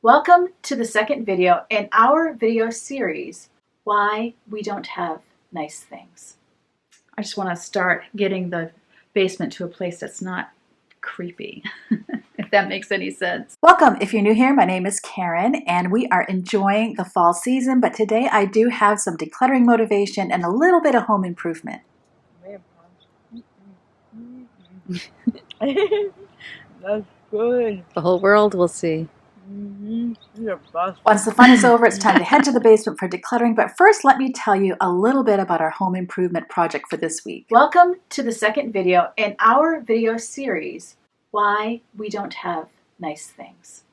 Welcome to the second video in our video series, Why We Don't Have Nice Things. I just want to start getting the basement to a place that's not creepy, if that makes any sense. Welcome. If you're new here, my name is Karen, and we are enjoying the fall season, but today I do have some decluttering motivation and a little bit of home improvement. That's good. The whole world will see. Once the fun is over, it's time to head to the basement for decluttering. But first, let me tell you a little bit about our home improvement project for this week. Welcome to the second video in our video series, Why We Don't Have Nice Things.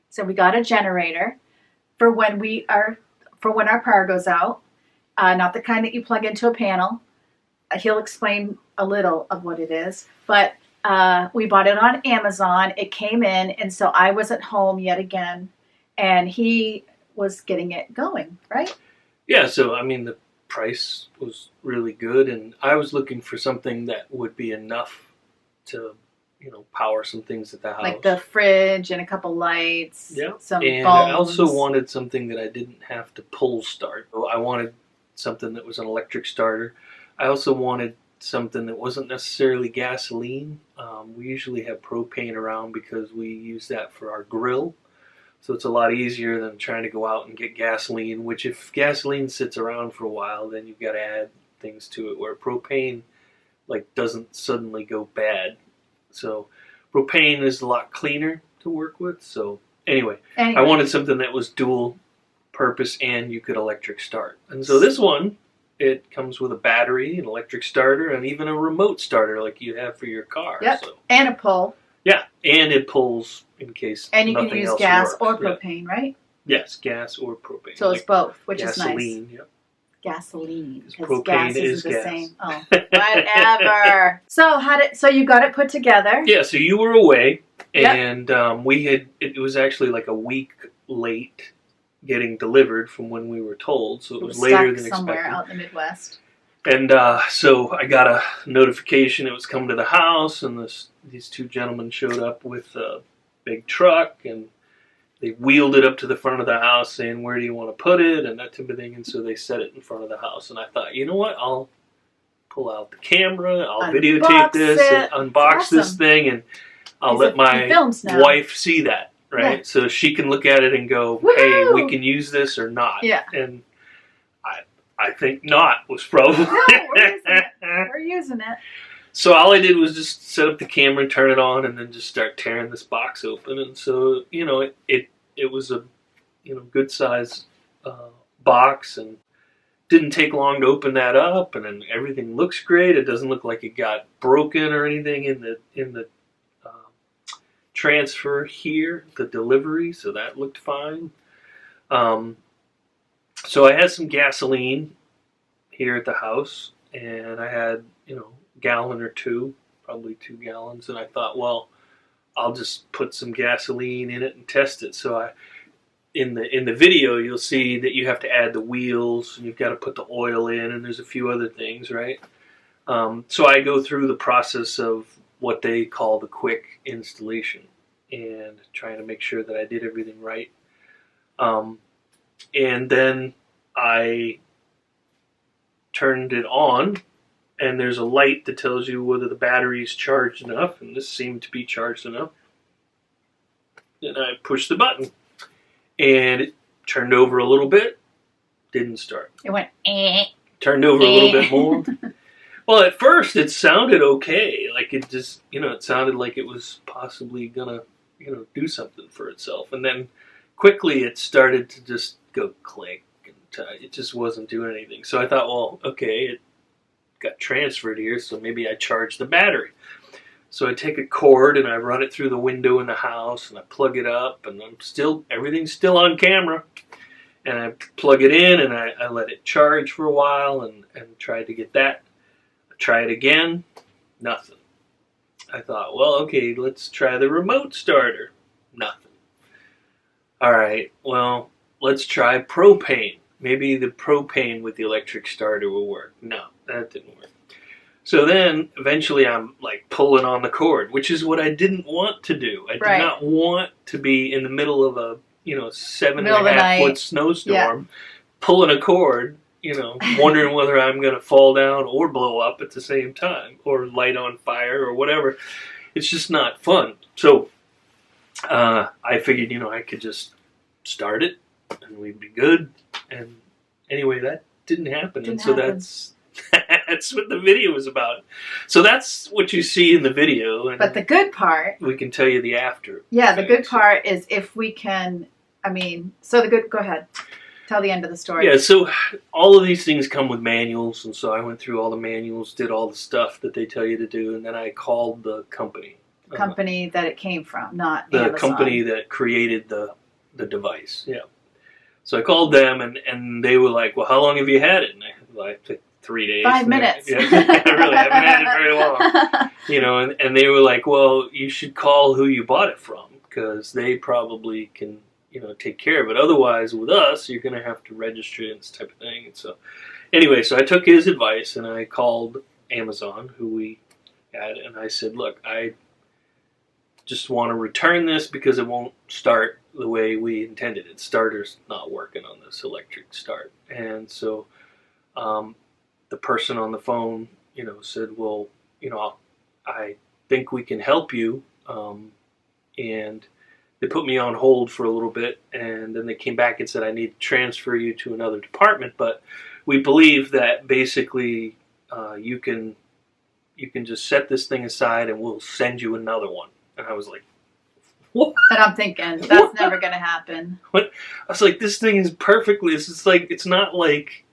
So we got a generator for when our power goes out, not the kind that you plug into a panel. He'll explain a little of what it is, but we bought it on Amazon. It came in, and so I was at home yet again, and he was getting it going, right? Yeah, so I mean the price was really good, and I was looking for something that would be enough to, power some things at the house. Like the fridge and a couple lights, yeah. Some and phones. I also wanted something that I didn't have to pull start. I wanted something that was an electric starter. I also wanted something that wasn't necessarily gasoline. We usually have propane around because we use that for our grill. So it's a lot easier than trying to go out and get gasoline, which if gasoline sits around for a while, then you've got to add things to it, where propane doesn't suddenly go bad. So propane is a lot cleaner to work with. So anyway, I wanted something that was dual purpose and you could electric start. And so this one, it comes with a battery, an electric starter, and even a remote starter like you have for your car. Yep, so. And a pull. Yeah, and it pulls in case and you nothing can use else gas works. or propane, right? Yes, gas or propane. So it's both, which is nice. Gasoline, yep. Gasoline, because propane gas is isn't gas. the same. Oh, whatever. So you got it put together? Yeah, so you were away, Yep. and it was actually like a week late getting delivered from when we were told, so it was later than somewhere expected. out in the Midwest. And so I got a notification it was coming to the house, and these two gentlemen showed up with a big truck, and they wheeled it up to the front of the house saying, where do you want to put it, and that type of thing. And so they set it in front of the house, and I thought, you know what, I'll pull out the camera, I'll videotape this, and unbox this thing, and I'll let my wife see that. Right, yeah. So she can look at it and go, woohoo! Hey, we can use this or not. Yeah. And I think not was probably. No, we're using it. So all I did was just set up the camera and turn it on, and then just start tearing this box open. And so it was a good size box, and didn't take long to open that up. And then everything looks great. It doesn't look like it got broken or anything in the transfer here, the delivery, so that looked fine. So I had some gasoline here at the house, and I had a gallon or two, probably 2 gallons, and I thought, well, I'll just put some gasoline in it and test it. So in the video you'll see that you have to add the wheels, and you've got to put the oil in, and there's a few other things, right? So I go through the process of what they call the quick installation, and trying to make sure that I did everything right. And then I turned it on, and there's a light that tells you whether the battery's charged enough, and this seemed to be charged enough. Then I pushed the button, and it turned over a little bit, didn't start. It went eh. Turned over a little bit more. Well, at first it sounded okay. Like it just, it sounded like it was possibly gonna, do something for itself. And then quickly it started to just go click, and it just wasn't doing anything. So I thought, well, okay, it got transferred here, so maybe I charge the battery. So I take a cord and I run it through the window in the house, and I plug it up, and everything's still on camera. And I plug it in, and I let it charge for a while, and tried to get that. Try it again, nothing. I thought, well, okay, let's try the remote starter. Nothing. All right, well, let's try propane. Maybe the propane with the electric starter will work. No, that didn't work. So then eventually I'm like pulling on the cord, which is what I didn't want to do. I did not want to be in the middle of a 7.5 foot snowstorm, pulling a cord, wondering whether I'm going to fall down or blow up at the same time or light on fire or whatever. It's just not fun. So I figured, I could just start it and we'd be good. And anyway, that didn't happen. That's what the video was about. So that's what you see in the video. And but the good part, we can tell you the after. Yeah, the good part is if we can. Go ahead. Tell the end of the story. Yeah, so all of these things come with manuals, and so I went through all the manuals, did all the stuff that they tell you to do, and then I called the company. The company that it came from, not the Amazon. Company that created the device. Yeah. So I called them, and they were like, "Well, how long have you had it?" And I took 3 days. 5 minutes. I really haven't had it very long. And they were like, "Well, you should call who you bought it from, because they probably can." Take care of it. Otherwise, with us, you're going to have to register it and this type of thing. And so, anyway, so I took his advice and I called Amazon, who we had, and I said, "Look, I just want to return this because it won't start the way we intended it. Starter's not working on this electric start." And so, the person on the phone, said, "Well, I think we can help you," and they put me on hold for a little bit, and then they came back and said, "I need to transfer you to another department, but we believe that basically you can just set this thing aside and we'll send you another one." And I was like, "What?" And I'm thinking, that's never going to happen. What? I was like, this thing is perfectly, it's not like,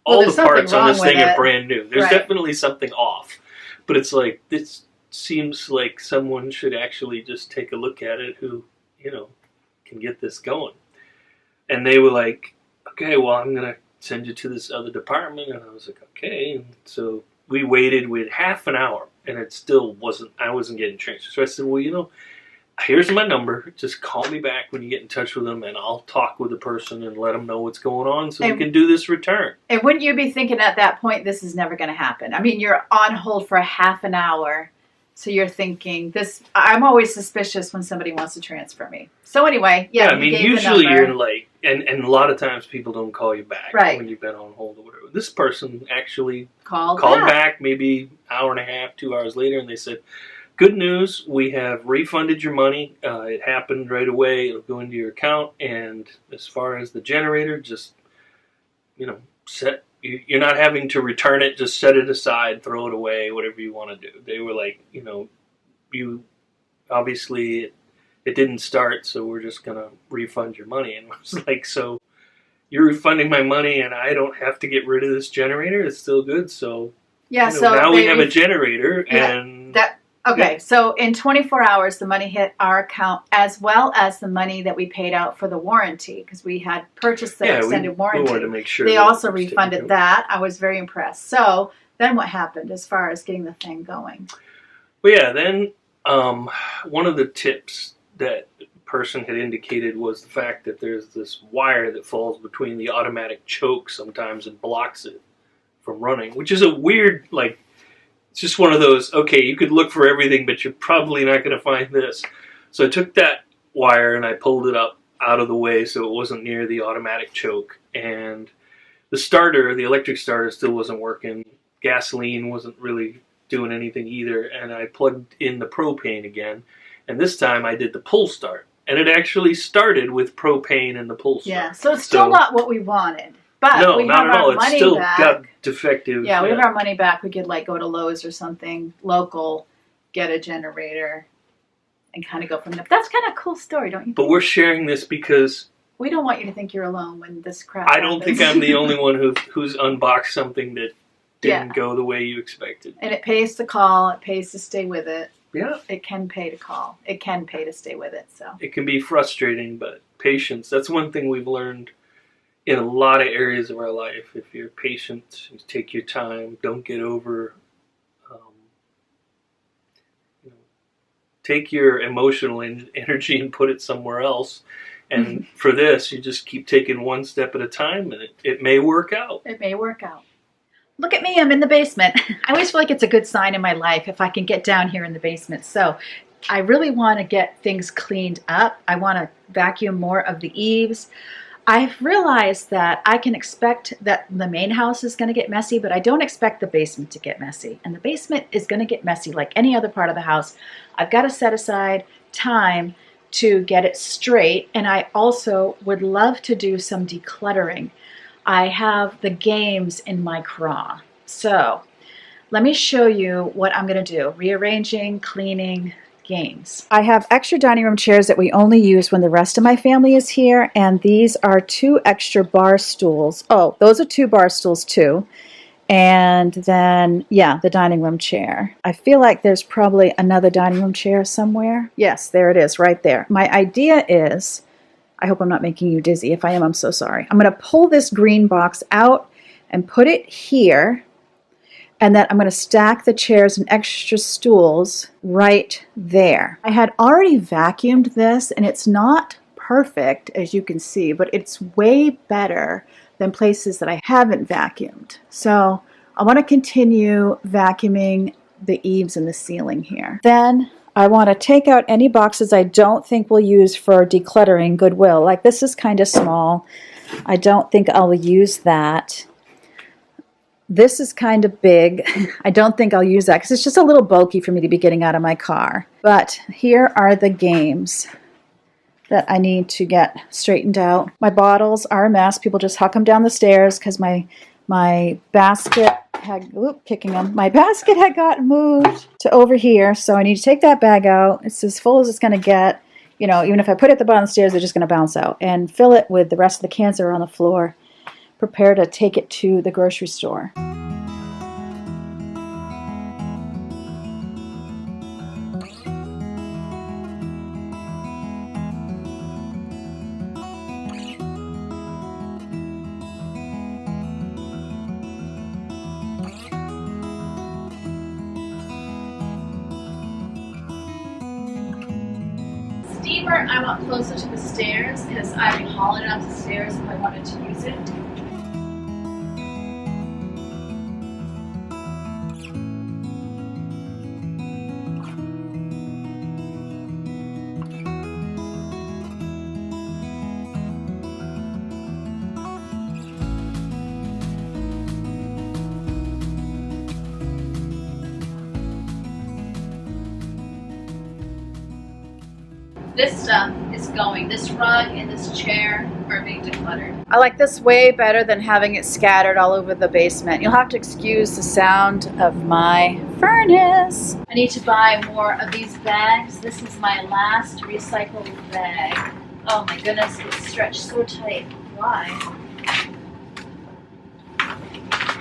all the parts on this thing are brand new. There's definitely something off, but it's like, this seems like someone should actually just take a look at it who, can get this going. And they were like, "Okay, well, I'm going to send you to this other department." And I was like, "Okay." And so we waited half an hour, and it still I wasn't getting transferred. So I said, "Well, here's my number. Just call me back when you get in touch with them, and I'll talk with the person and let them know what's going on so we can do this return." And wouldn't you be thinking at that point, this is never going to happen? You're on hold for a half an hour. So you're thinking this. I'm always suspicious when somebody wants to transfer me. So anyway, usually you're late, and a lot of times people don't call you back when you've been on hold or whatever. This person actually called back maybe an hour and a half, 2 hours later, and they said, "Good news, we have refunded your money. It happened right away. It'll go into your account. And as far as the generator, just set." You're not having to return it. Just set it aside, throw it away, whatever you want to do. They were like, you obviously it didn't start, so we're just going to refund your money. And I was like, "So you're refunding my money and I don't have to get rid of this generator? It's still good." So so now we have a generator and Okay, so in 24 hours, the money hit our account as well as the money that we paid out for the warranty because we had purchased the extended warranty. We wanted to make sure they also refunded that. I was very impressed. So then what happened as far as getting the thing going? Well, then one of the tips that the person had indicated was the fact that there's this wire that falls between the automatic choke sometimes and blocks it from running, which is a weird, it's just one of those, okay, you could look for everything, but you're probably not going to find this. So I took that wire and I pulled it up out of the way so it wasn't near the automatic choke. And the electric starter still wasn't working. Gasoline wasn't really doing anything either. And I plugged in the propane again. And this time I did the pull start. And it actually started with propane and the pull start. Yeah, so it's still not what we wanted. But no, we not have at all. Money it's still back. Got defective. Yeah, we have our money back. We could go to Lowe's or something local, get a generator, and kind of go from there. That's kind of a cool story, don't you think? But we're sharing this because we don't want you to think you're alone when this crap I don't think I'm the only one who's unboxed something that didn't go the way you expected. And it pays to call. It pays to stay with it. Yeah. It can pay to call. It can pay to stay with it. So it can be frustrating, but patience. That's one thing we've learned in a lot of areas of our life. If you're patient, you take your time, don't get over, take your emotional energy and put it somewhere else. And for this, you just keep taking one step at a time, and it may work out. It may work out. Look at me, I'm in the basement. I always feel like it's a good sign in my life if I can get down here in the basement. So I really want to get things cleaned up. I want to vacuum more of the eaves. I've realized that I can expect that the main house is going to get messy, but I don't expect the basement to get messy. And the basement is going to get messy like any other part of the house. I've got to set aside time to get it straight. And I also would love to do some decluttering. I have the games in my craw. So let me show you what I'm going to do. Rearranging, cleaning, games. I have extra dining room chairs that we only use when the rest of my family is here, and these are 2 extra bar stools. Oh, those are 2 bar stools too. And then, yeah, the dining room chair. I feel like there's probably another dining room chair somewhere. Yes, there it is right there. My idea is, I hope I'm not making you dizzy. If I am, I'm so sorry. I'm going to pull this green box out and put it here. And then I'm going to stack the chairs and extra stools right there. I had already vacuumed this, and it's not perfect, as you can see, but it's way better than places that I haven't vacuumed. So I want to continue vacuuming the eaves and the ceiling here. Then I want to take out any boxes I don't think we'll use for decluttering Goodwill. Like this is kind of small. I don't think I'll use that. This is kind of big. I don't think I'll use that because it's just a little bulky for me to be getting out of my car. But here are the games that I need to get straightened out. My bottles are a mess. People just huck them down the stairs because my basket had, kicking them. My basket had gotten moved to over here, so I need to take that bag out. It's as full as it's going to get. You know, even if I put it at the bottom of the stairs, they're just going to bounce out. And fill it with the rest of the cans that are on the floor. Prepare to take it to the grocery store. Steamer I want closer to the stairs because I'd be hauling it up the stairs if I wanted to use it. This stuff is going. This rug and this chair are being decluttered. I like this way better than having it scattered all over the basement. You'll have to excuse the sound of my furnace. I need to buy more of these bags. This is my last recycled bag. Oh my goodness, it's stretched so tight. Why?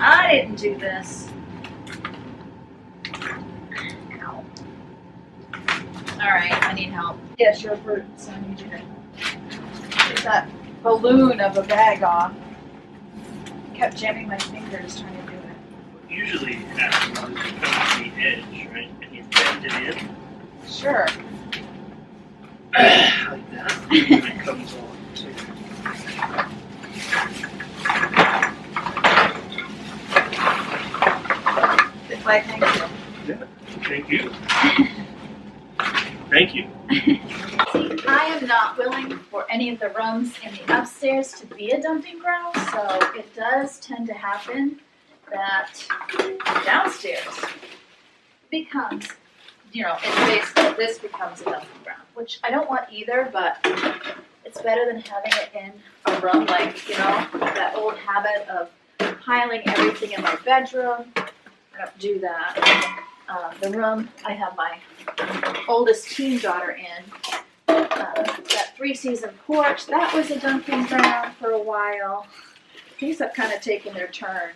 I didn't do this. Ow. Alright, I need help. Yes, you're a burden, so I need you to get that balloon of a bag off. I kept jamming my fingers trying to do it. Usually it happens is you come to the edge, right? And you bend it in. Sure. Like that. And it comes on. Why, thank you. Yeah, thank you. Thank you. See, I am not willing for any of the rooms in the upstairs to be a dumping ground, so it does tend to happen that downstairs becomes, you know, in the basement, this becomes a dumping ground, which I don't want either, but it's better than having it in a room like, you know, that old habit of piling everything in my bedroom. I don't do that. The room I have my oldest teen daughter in, that 3-season porch, that was a dumping ground for a while. These have kind of taken their turn,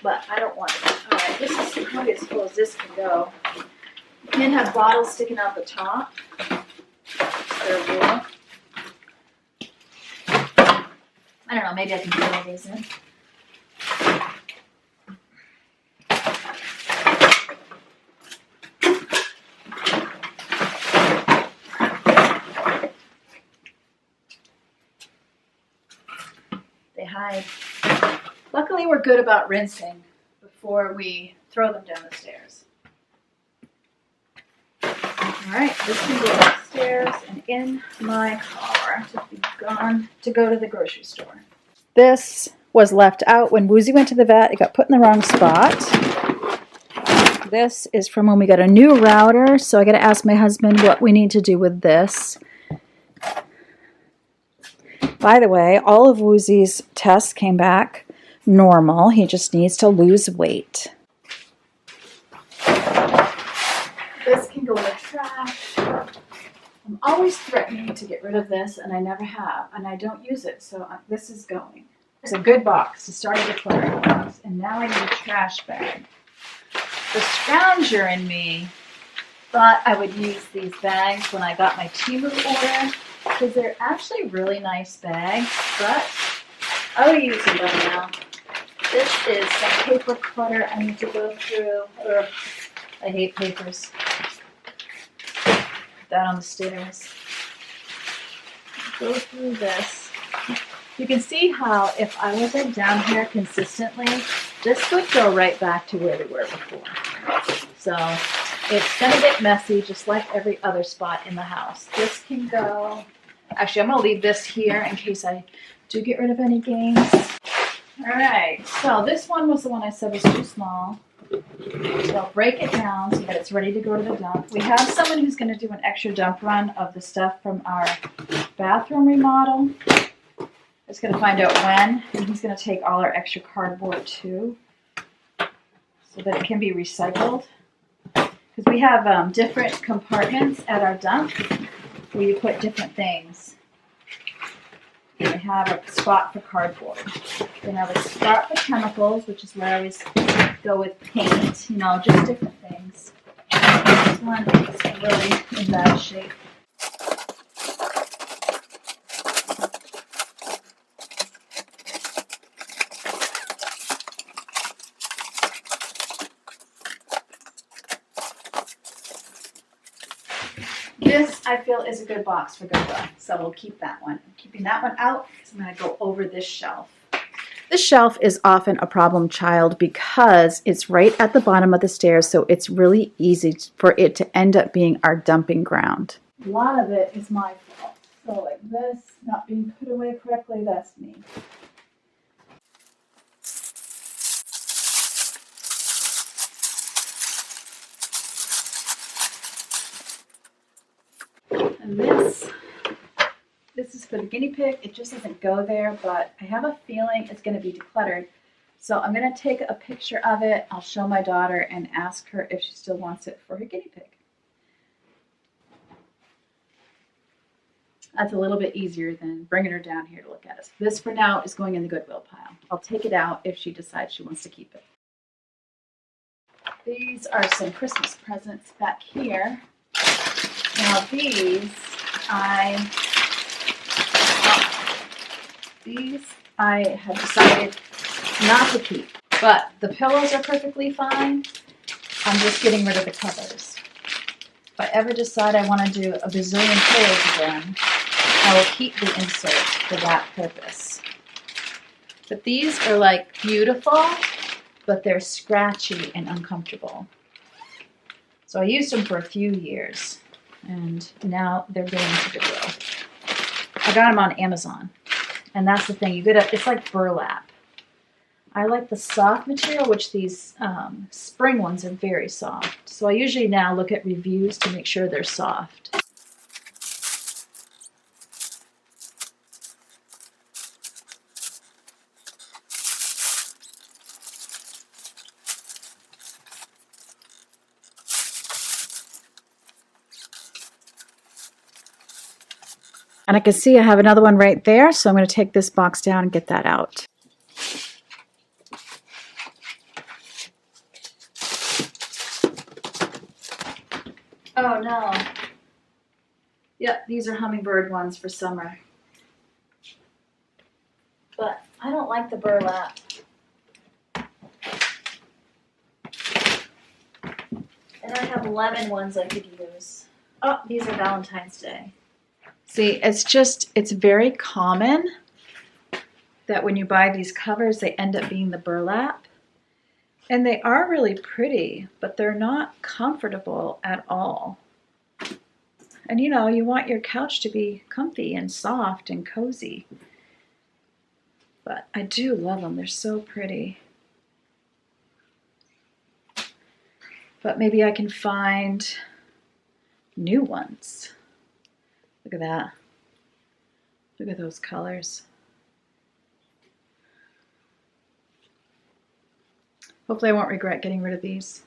but I don't want it. Alright, this is probably as full as this can go. You can't have bottles sticking out the top. That's their rule. I don't know, maybe I can put all these in. Hide. Luckily, we're good about rinsing before we throw them down the stairs. All right, this can go upstairs and in my car to go to the grocery store. This was left out when Woozy went to the vet. It got put in the wrong spot. This is from when we got a new router, so I got to ask my husband what we need to do with this. By the way, all of Woozy's tests came back normal. He just needs to lose weight. This can go in the trash. I'm always threatening to get rid of this, and I never have, and I don't use it, so this is going. It's a good box to start a decluttering box, and now I need a trash bag. The scrounger in me thought I would use these bags when I got my Temu order, because they're actually really nice bags, but I would use them by now. This is some paper clutter I need to go through. Ugh, I hate papers. Put that on the stairs. Go through this. You can see how if I was like down here consistently, this would go right back to where we were before. So it's going to get messy just like every other spot in the house. This can go. Actually, I'm going to leave this here in case I do get rid of any games. All right, so this one was the one I said was too small. So I'll break it down so that it's ready to go to the dump. We have someone who's going to do an extra dump run of the stuff from our bathroom remodel. It's going to find out when, and he's going to take all our extra cardboard too, so that it can be recycled. Because we have different compartments at our dump where you put different things. We have a spot for cardboard. Then I have a spot for chemicals, which is where I always go with paint, you know, just different things. This one is really in bad shape. This, I feel, is a good box for Goodwill, so we'll keep that one. I'm keeping that one out because I'm going to go over this shelf. This shelf is often a problem child because it's right at the bottom of the stairs, so it's really easy for it to end up being our dumping ground. A lot of it is my fault. So like this, not being put away correctly, that's me. And this is for the guinea pig. It just doesn't go there, but I have a feeling it's going to be decluttered. So I'm going to take a picture of it. I'll show my daughter and ask her if she still wants it for her guinea pig. That's a little bit easier than bringing her down here to look at it. This for now is going in the Goodwill pile. I'll take it out if she decides she wants to keep it. These are some Christmas presents back here. Now these I have decided not to keep, but the pillows are perfectly fine. I'm just getting rid of the covers. If I ever decide I want to do a bazillion pillows again, I will keep the insert for that purpose. But these are like beautiful, but they're scratchy and uncomfortable. So I used them for a few years, and now they're going to Goodwill. I got them on Amazon, and that's the thing. You get it's like burlap. I like the soft material, which these spring ones are very soft. So I usually now look at reviews to make sure they're soft. And I can see I have another one right there, so I'm going to take this box down and get that out. Oh no. Yep, these are hummingbird ones for summer. But I don't like the burlap. And I have lemon ones I could use. Oh, these are Valentine's Day. See, it's very common that when you buy these covers, they end up being the burlap. And they are really pretty, but they're not comfortable at all. And you know, you want your couch to be comfy and soft and cozy. But I do love them. They're so pretty. But maybe I can find new ones. Look at that. Look at those colors. Hopefully I won't regret getting rid of these.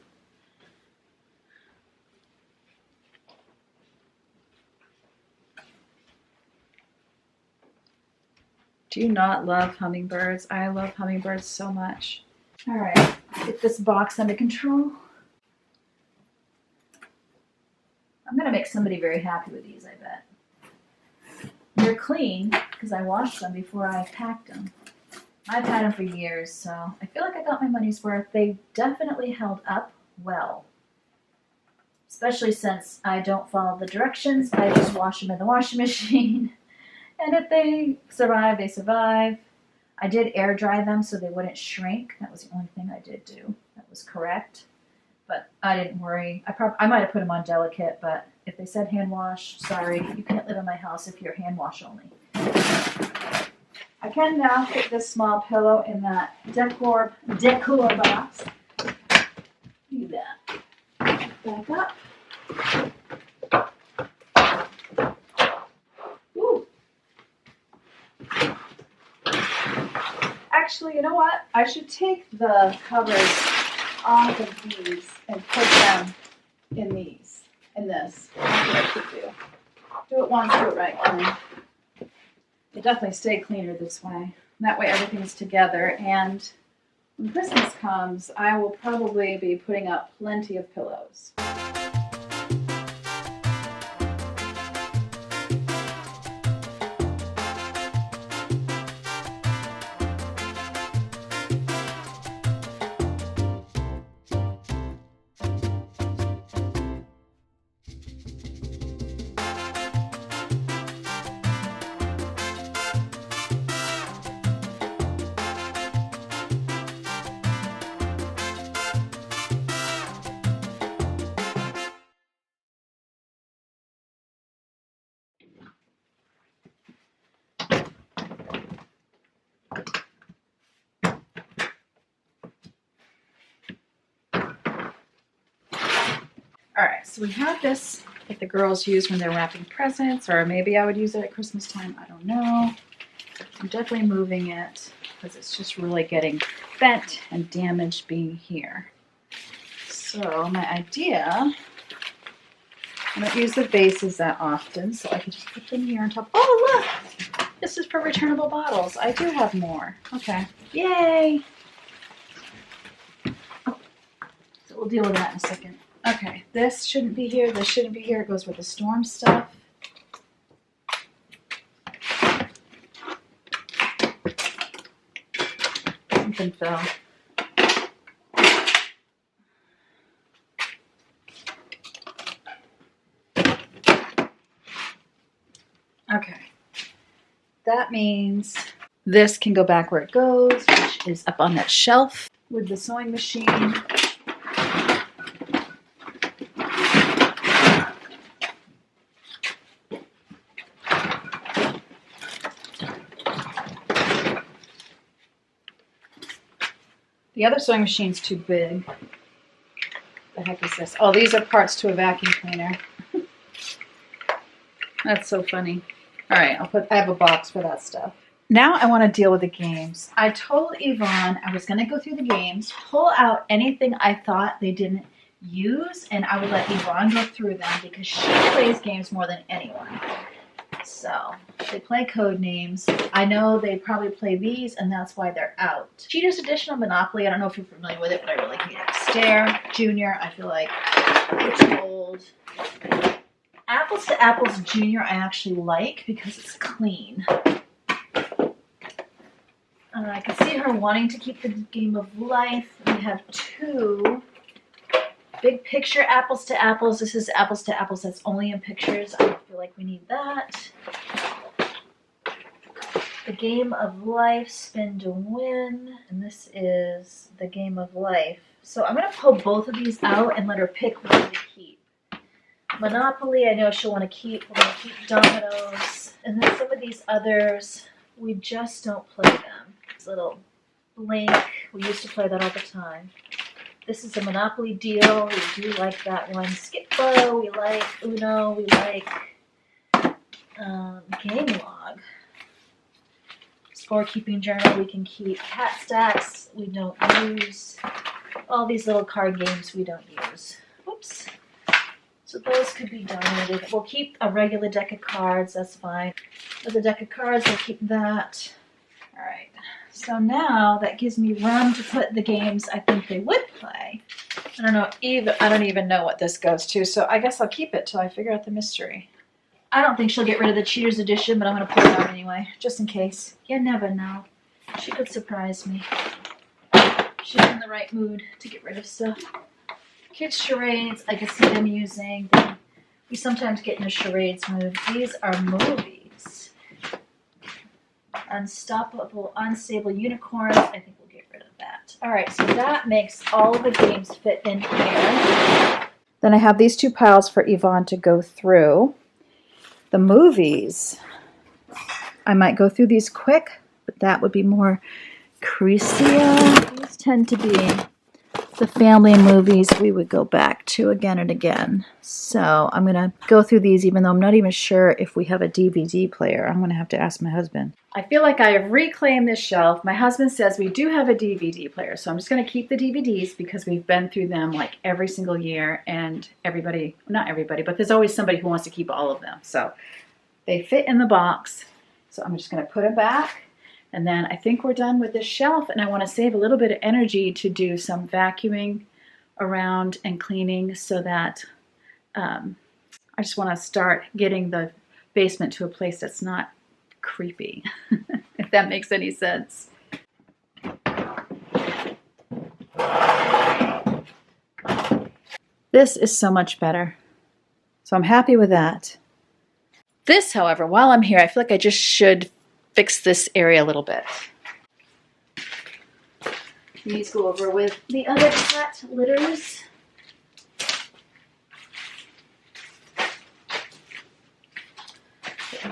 Do you not love hummingbirds? I love hummingbirds so much. All right, get this box under control. I'm gonna make somebody very happy with these, I bet. They're clean because I washed them before I packed them. I've had them for years, so I feel like I got my money's worth. They definitely held up well, especially since I don't follow the directions. I just wash them in the washing machine. And if they survive, they survive. I did air dry them so they wouldn't shrink. That was the only thing I did do. That was correct. But I didn't worry. I might have put them on delicate, but if they said hand wash, sorry, you can't live in my house if you're hand wash only. I can now put this small pillow in that decor box. Do that. Back up. Ooh. Actually, you know what? I should take the covers off of these and put them in these, in this. That's what I should do. Do it once, do it right, Glenn. It definitely stay cleaner this way. That way everything's together, and when Christmas comes, I will probably be putting up plenty of pillows. All right, so we have this that the girls use when they're wrapping presents, or maybe I would use it at Christmas time. I don't know. I'm definitely moving it because it's just really getting bent and damaged being here. So my idea, I don't use the vases that often, so I could just put them here on top. Oh, look! This is for returnable bottles. I do have more. Okay. Yay! So we'll deal with that in a second. Okay, this shouldn't be here, this shouldn't be here. It goes with the storm stuff. Something fell. Okay, that means this can go back where it goes, which is up on that shelf with the sewing machine. The other sewing machine's too big. The heck is this? Oh, these are parts to a vacuum cleaner. That's so funny. All right, I have a box for that stuff. Now I want to deal with the games. I told Yvonne I was going to go through the games, pull out anything I thought they didn't use, and I would let Yvonne go through them because she plays games more than anyone. So they play code names. I know they probably play these, and that's why they're out. Cheetah's Additional Monopoly. I don't know if you're familiar with it, but I really hate it. Stare, Junior. I feel like it's old. Apples to Apples Junior I actually like because it's clean. I can see her wanting to keep the Game of Life. We have two. Big Picture Apples to Apples. This is Apples to Apples that's only in pictures. I don't feel like we need that. The Game of Life, Spin to Win. And this is the Game of Life. So I'm going to pull both of these out and let her pick one to keep. Monopoly, I know she'll want to keep. We're going to keep dominoes. And then some of these others, we just don't play them. This little blank, we used to play that all the time. This is a Monopoly deal. We do like that one. Skip-Bo, we like Uno, we like Game Log. Scorekeeping journal we can keep. Cat stacks we don't use. All these little card games we don't use. Whoops. So those could be donated. We'll keep a regular deck of cards, that's fine. With a deck of cards, we'll keep that. All right. So now that gives me room to put the games I think they would play. I don't even know what this goes to, so I guess I'll keep it till I figure out the mystery. I don't think she'll get rid of the Cheaters edition, but I'm going to pull it out anyway, just in case. You never know. She could surprise me. She's in the right mood to get rid of stuff. Kids' charades, I can see them using. We sometimes get in a charades mood. These are movies. Unstoppable, Unstable Unicorns. I think we'll get rid of that. All right, so that makes all of the games fit in here. Then I have these two piles for Yvonne to go through. The movies, I might go through these quick, but that would be more Crecia. These tend to be the family movies we would go back to again and again. So I'm going to go through these even though I'm not even sure if we have a DVD player. I'm going to have to ask my husband. I feel like I have reclaimed this shelf. My husband says we do have a DVD player, so I'm just going to keep the DVDs because we've been through them like every single year, and everybody, not everybody, but there's always somebody who wants to keep all of them. So they fit in the box. So I'm just going to put them back. And then I think we're done with this shelf, and I want to save a little bit of energy to do some vacuuming around and cleaning so that I just want to start getting the basement to a place that's not creepy, if that makes any sense. This is so much better. So I'm happy with that. This, however, while I'm here, I feel like I just should fix this area a little bit. These go over with the other cat litters.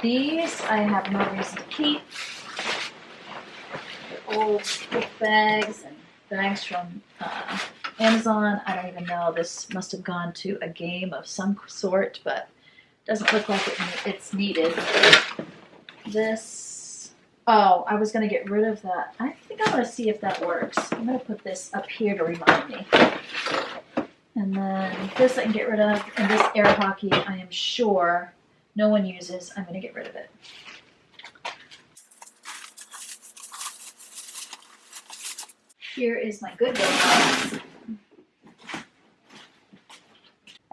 These I have no reason to keep. They're old gift bags and bags from Amazon. I don't even know. This must have gone to a game of some sort, but it doesn't look like it's needed. This. Oh, I was going to get rid of that. I think I'm going to see if that works. I'm going to put this up here to remind me. And then this I can get rid of. And this air hockey, I am sure no one uses. I'm going to get rid of it. Here is my Goodwill box.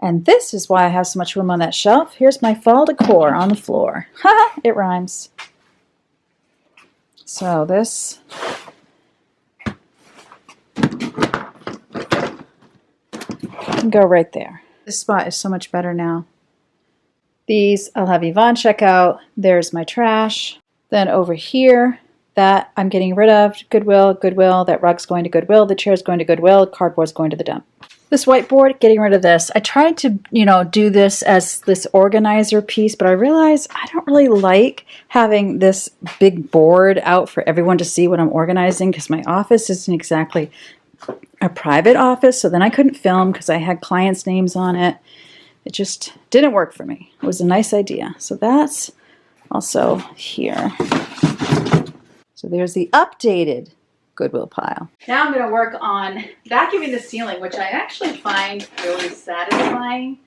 And this is why I have so much room on that shelf. Here's my fall decor on the floor. Ha! It rhymes. So this can go right there. This spot is so much better now. These I'll have Yvonne check out. There's my trash. Then over here, that I'm getting rid of. Goodwill, Goodwill. That rug's going to Goodwill. The chair's going to Goodwill. Cardboard's going to the dump. This whiteboard, getting rid of this. I tried to, do this as this organizer piece, but I realized I don't really like having this big board out for everyone to see what I'm organizing because my office isn't exactly a private office. So then I couldn't film because I had clients' names on it. It just didn't work for me. It was a nice idea. So that's also here. So there's the updated Goodwill pile. Now I'm going to work on vacuuming the ceiling, which I actually find really satisfying.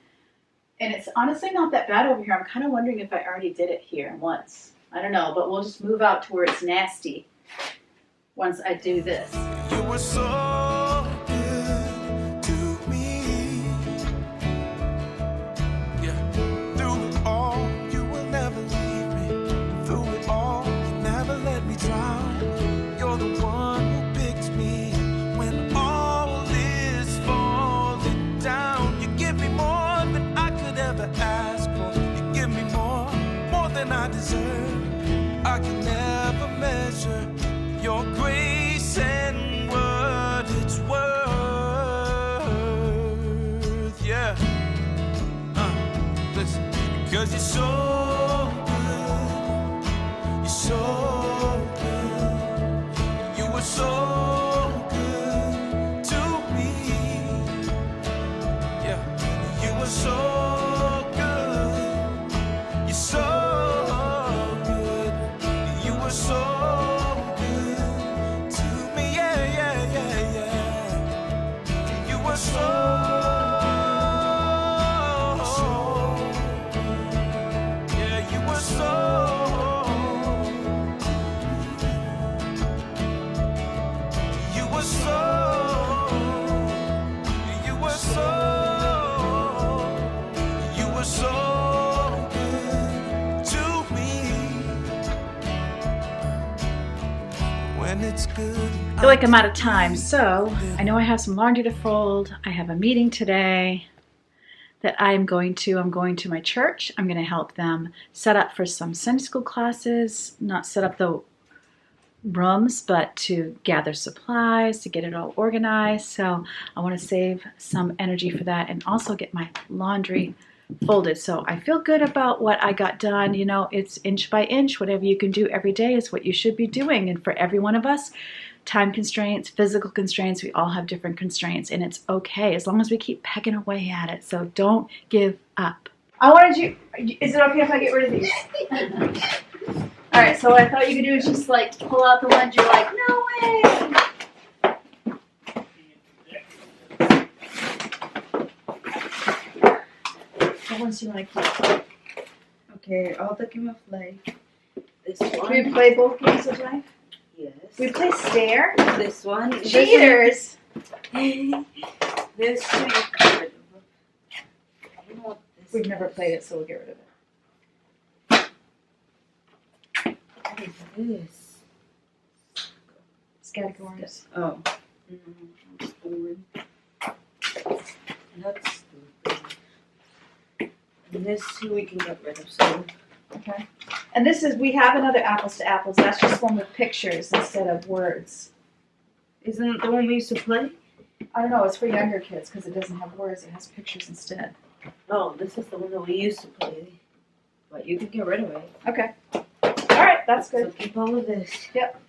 And it's honestly not that bad over here. I'm kind of wondering if I already did it here once. I don't know, but we'll just move out to where it's nasty once I do this. You were so good to me. Yeah. Through it all, you will never leave me. Through it all, you never let me drown. You're the one who picked me when all is falling down. You give me more than I could ever ask for. You give me more than I deserve. I can never measure your grace and what it's worth. Yeah. 'cause you're so good. You're so good. You were so good to me. Yeah, you were so good. You're so good. You were so good to me. Yeah, yeah, yeah, yeah. You were so. Yeah, you were so. You were so. You were so. You were so good to me. When it's good. I feel like I'm out of time, so I know I have some laundry to fold. I have a meeting today that I'm going to my church. I'm going to help them set up for some Sunday school classes, not set up the rooms, but to gather supplies, to get it all organized. So I want to save some energy for that and also get my laundry folded. So I feel good about what I got done. You know, it's inch by inch. Whatever you can do every day is what you should be doing. And for every one of us, time constraints, physical constraints, we all have different constraints, and it's okay as long as we keep pecking away at it. So don't give up. I wanted you, is it okay if I get rid of these? All right, so what I thought you could do is just like pull out the ones you're like, no way. What ones do you want to keep? Okay, all the game of life. This Do one. we play both games of life? Yes. We play Stare. This one. Cheaters. This one. We've never played it, so we'll get rid of it. What is this? Categories. Oh. That's boring. That's stupid. And this two we can get rid of, so. Okay. And this is, we have another apples to apples. That's just one with pictures instead of words. Isn't it the one we used to play? I don't know, it's for younger kids because it doesn't have words, it has pictures instead. No, this is the one that we used to play. But you can get rid of it. Okay. Alright, that's So good. keep all of this. Yep.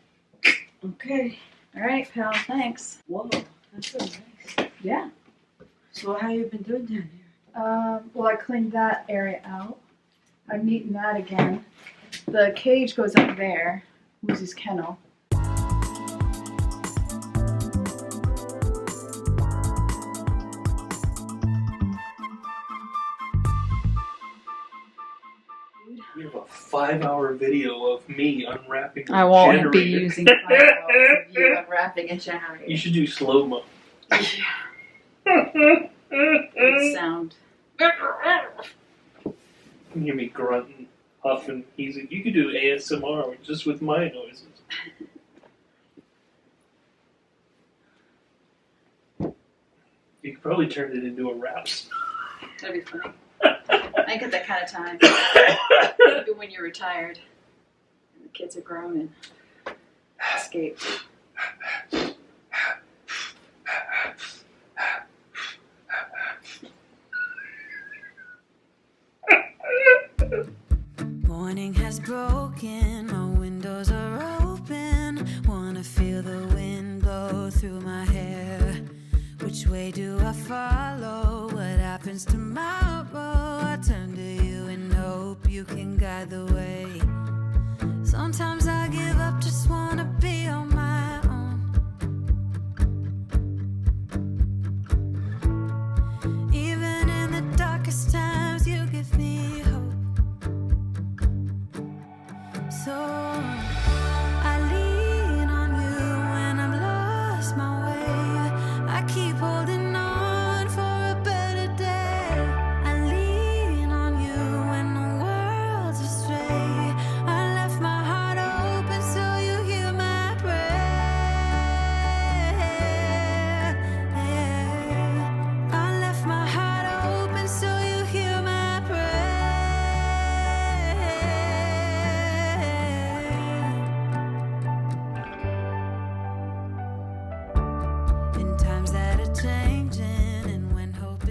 Okay. Alright, pal, thanks. Whoa, that's so nice. Yeah. So how you been doing down here? Well, I cleaned that area out. I'm neating that again. The cage goes up there, Woozy's kennel. We have a 5-hour video of me unwrapping. I a won't generator. be using 5 hours of you unwrapping a generator. You should do slow mo. Good sound. You can hear me grunting, huffing. You could do ASMR just with my noises. You could probably turn it into a rap song. That'd be funny. I ain't got that kind of time. Maybe when you're retired and the kids are grown and escaped. Morning has broken, my windows are open. Wanna feel the wind blow through my hair. Which way do I follow? What happens tomorrow? I turn to you and hope you can guide the way. Sometimes I give up, just wanna be on my own. Even in the darkest times, you give me hope. So I lean on you when I've lost my way. I keep holding on for a better day. I lean on you when the world's astray. I left my heart open so you hear my prayer. I left my heart open so you hear my prayer.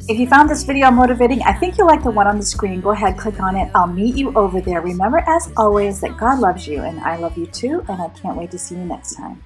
If you found this video motivating, I think you'll like the one on the screen. Go ahead, click on it. I'll meet you over there. Remember, as always, that God loves you and I love you too, and I can't wait to see you next time.